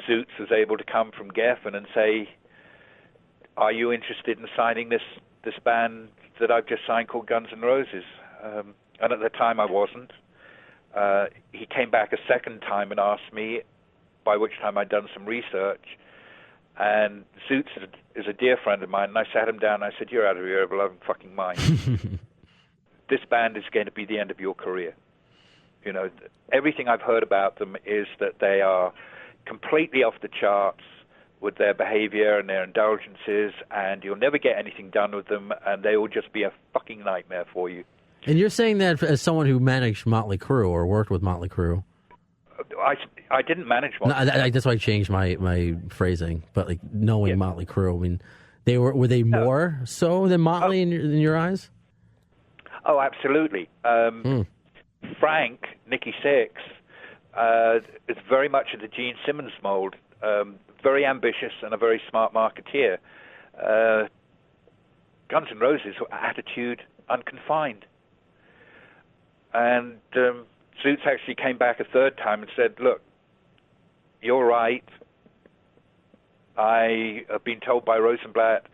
Zoots was able to come from Geffen and say, are you interested in signing this band that I've just signed called Guns N' Roses? And at the time I wasn't. He came back a second time and asked me, by which time I'd done some research. And Zoots is a dear friend of mine, and I sat him down and I said, you're out of your ever-loving fucking mind. This band is going to be the end of your career. You know, everything I've heard about them is that they are completely off the charts with their behavior and their indulgences, and you'll never get anything done with them, and they will just be a fucking nightmare for you. And you're saying that as someone who managed Motley Crue or worked with Motley Crue? I didn't manage Motley Crue. No, that's why I changed my phrasing. But like knowing Motley Crue, I mean, were they more so than Motley in your eyes? Oh, absolutely. Frank, Nicky Six, is very much of the Gene Simmons mold. Very ambitious and a very smart marketeer. Guns N' Roses were attitude unconfined. And Zoots actually came back a third time and said, look, you're right. I have been told by Rosenblatt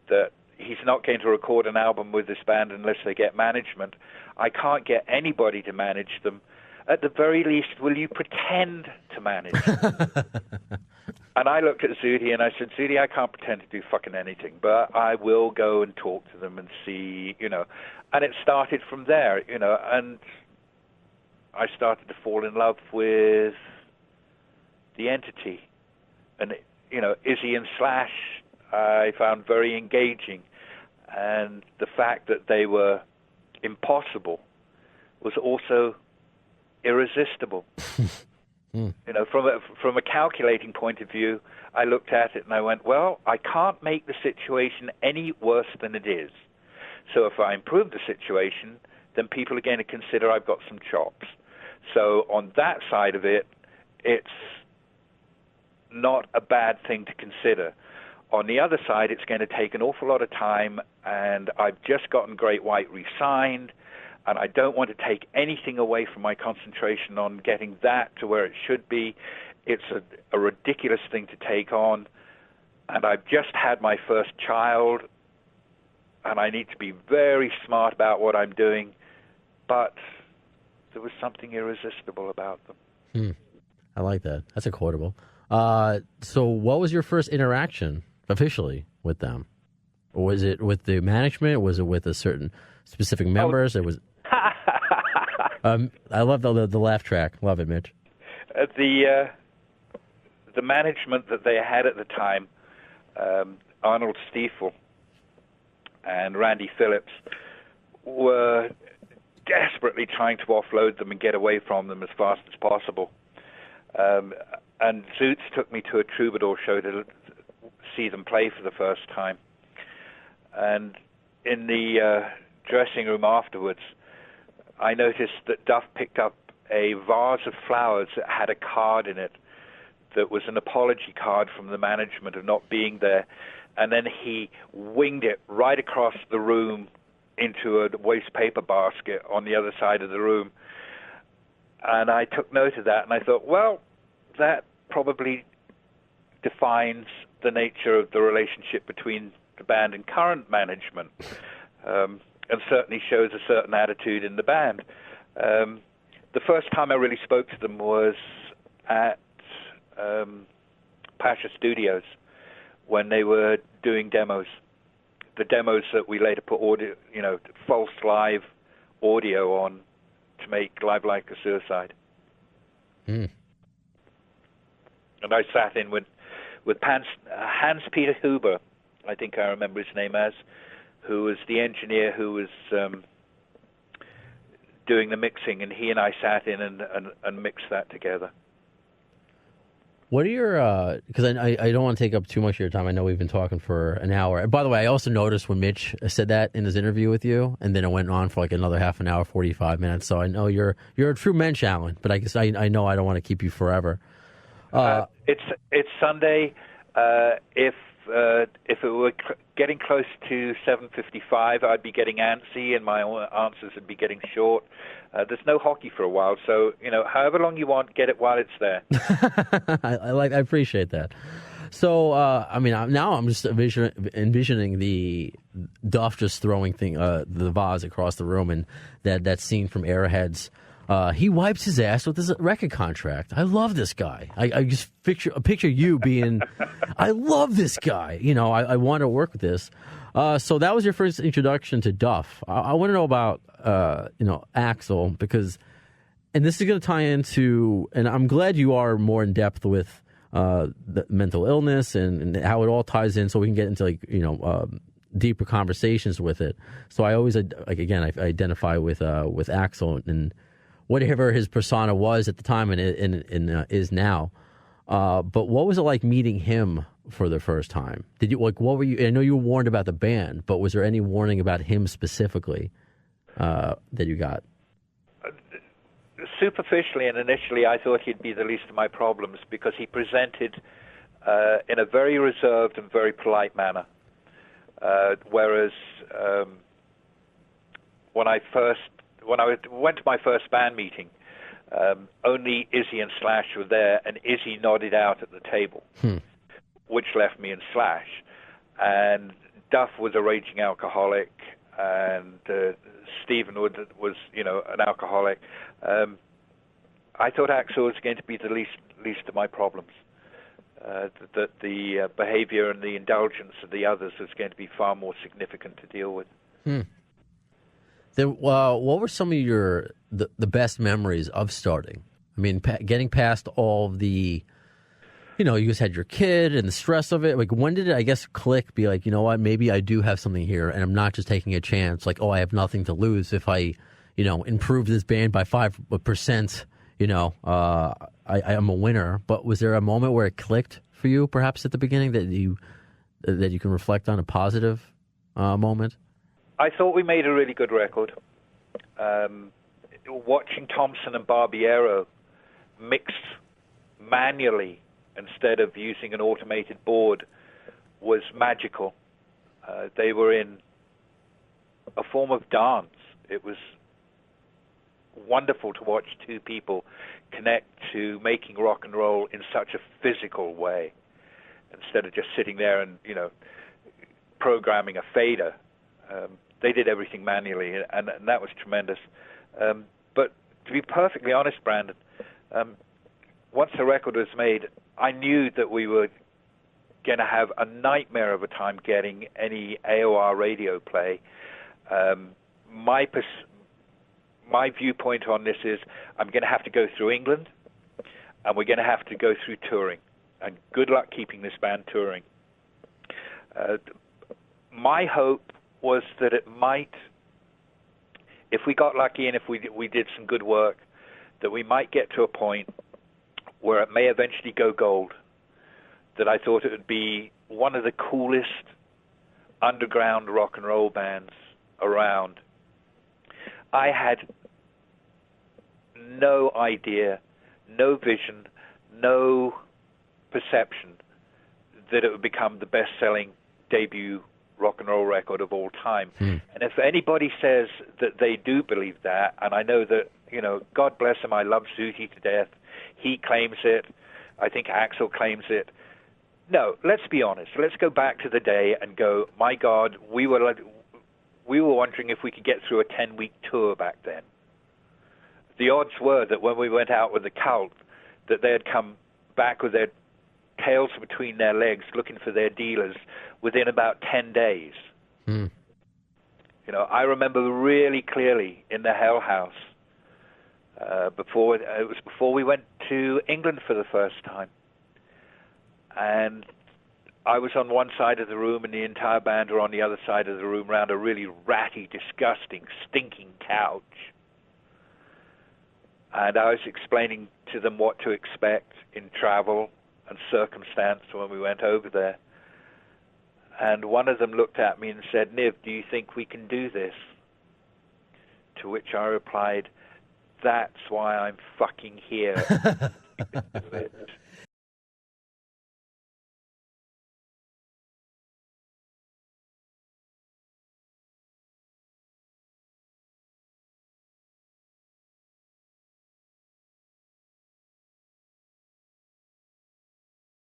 that he's not going to record an album with this band unless they get management. I can't get anybody to manage them. At the very least, will you pretend to manage them? And I looked at Zooty and I said, Zooty, I can't pretend to do fucking anything, but I will go and talk to them and see, you know. And it started from there, you know, and I started to fall in love with the entity. And, you know, Izzy and Slash I found very engaging. And the fact that they were impossible was also irresistible. You know, from a calculating point of view, I looked at it and I went, well, I can't make the situation any worse than it is. So if I improve the situation, then people are going to consider I've got some chops. So on that side of it, it's not a bad thing to consider. On the other side, it's going to take an awful lot of time, and I've just gotten Great White re-signed, and I don't want to take anything away from my concentration on getting that to where it should be. It's a ridiculous thing to take on, and I've just had my first child, and I need to be very smart about what I'm doing, but there was something irresistible about them. I like that. That's a quotable. So what was your first interaction officially with them? Or was it with the management? Was it with a certain specific members? It was. I love the laugh track. Love it, Mitch. The management that they had at the time, Arnold Stiefel and Randy Phillips, were desperately trying to offload them and get away from them as fast as possible. And Zoots took me to a Troubadour show to see them play for the first time. And in the dressing room afterwards, I noticed that Duff picked up a vase of flowers that had a card in it that was an apology card from the management of not being there. And then he winged it right across the room into a waste paper basket on the other side of the room. And I took note of that, and I thought, well, that probably defines the nature of the relationship between the band and current management, and certainly shows a certain attitude in the band. The first time I really spoke to them was at Pasha Studios when they were doing demos. The demos that we later put audio, you know, false live audio on to make Live Like a Suicide. And I sat in with Hans-Peter Huber, I think I remember his name as, who was the engineer who was doing the mixing, and he and I sat in and mixed that together. What are your, because I don't want to take up too much of your time. I know we've been talking for an hour. And by the way, I also noticed when Mitch said that in his interview with you, and then it went on for like another half an hour, 45 minutes. So I know you're a true mensch, Alan, but I guess I know I don't want to keep you forever. It's Sunday. If if it were getting close to 7:55, I'd be getting antsy, and my answers would be getting short. There's no hockey for a while, so however long you want, get it while it's there. I appreciate that. So, now I'm just envisioning the Duff just throwing the vase across the room, and that scene from Airheads. He wipes his ass with his record contract. I love this guy. I just picture you being, I love this guy. I want to work with this. So that was your first introduction to Duff. I want to know about, Axl, because, and this is going to tie into, and I'm glad you are more in depth with the mental illness and how it all ties in, so we can get into deeper conversations with it. So I always I identify with Axl and whatever his persona was at the time and is now. But what was it like meeting him for the first time? Did you what were you? I know you were warned about the band, but was there any warning about him specifically that you got? Superficially and initially, I thought he'd be the least of my problems because he presented in a very reserved and very polite manner. Whereas when I went to my first band meeting, only Izzy and Slash were there, and Izzy nodded out at the table, which left me and Slash. And Duff was a raging alcoholic, and Stephen was an alcoholic. I thought Axl was going to be the least of my problems. That the behavior and the indulgence of the others was going to be far more significant to deal with. Then, what were some of the best memories of starting? I mean, getting past all of the, you just had your kid and the stress of it. Like, when did it, I guess, click? Be like, you know what? Maybe I do have something here, and I'm not just taking a chance. Like, I have nothing to lose if I, improve this band by 5%. I am a winner. But was there a moment where it clicked for you, perhaps at the beginning, that you can reflect on a positive moment? I thought we made a really good record. Watching Thompson and Barbiero mix manually instead of using an automated board was magical. They were in a form of dance. It was wonderful to watch two people connect to making rock and roll in such a physical way instead of just sitting there and, programming a fader. They did everything manually, and that was tremendous. But to be perfectly honest, Brandon, once the record was made, I knew that we were going to have a nightmare of a time getting any AOR radio play. My viewpoint on this is I'm going to have to go through England, and we're going to have to go through touring. And good luck keeping this band touring. My hope was that it might, if we got lucky and if we did some good work, that we might get to a point where it may eventually go gold, that I thought it would be one of the coolest underground rock and roll bands around. I had no idea, no vision, no perception that it would become the best-selling debut rock and roll record of all time. And if anybody says that they do believe that, and I know that, God bless him, I love Zooty to death. He claims it. I think Axl claims it. No, let's be honest. Let's go back to the day and go, my God, we were wondering if we could get through a 10-week tour back then. The odds were that when we went out with the Cult, that they had come back with their tails between their legs looking for their dealers within about 10 days. I remember really clearly in the Hell House, before we went to England for the first time. And I was on one side of the room and the entire band were on the other side of the room around a really ratty, disgusting, stinking couch. And I was explaining to them what to expect in travel and circumstance when we went over there. And one of them looked at me and said, Niv, do you think we can do this? To which I replied, that's why I'm fucking here.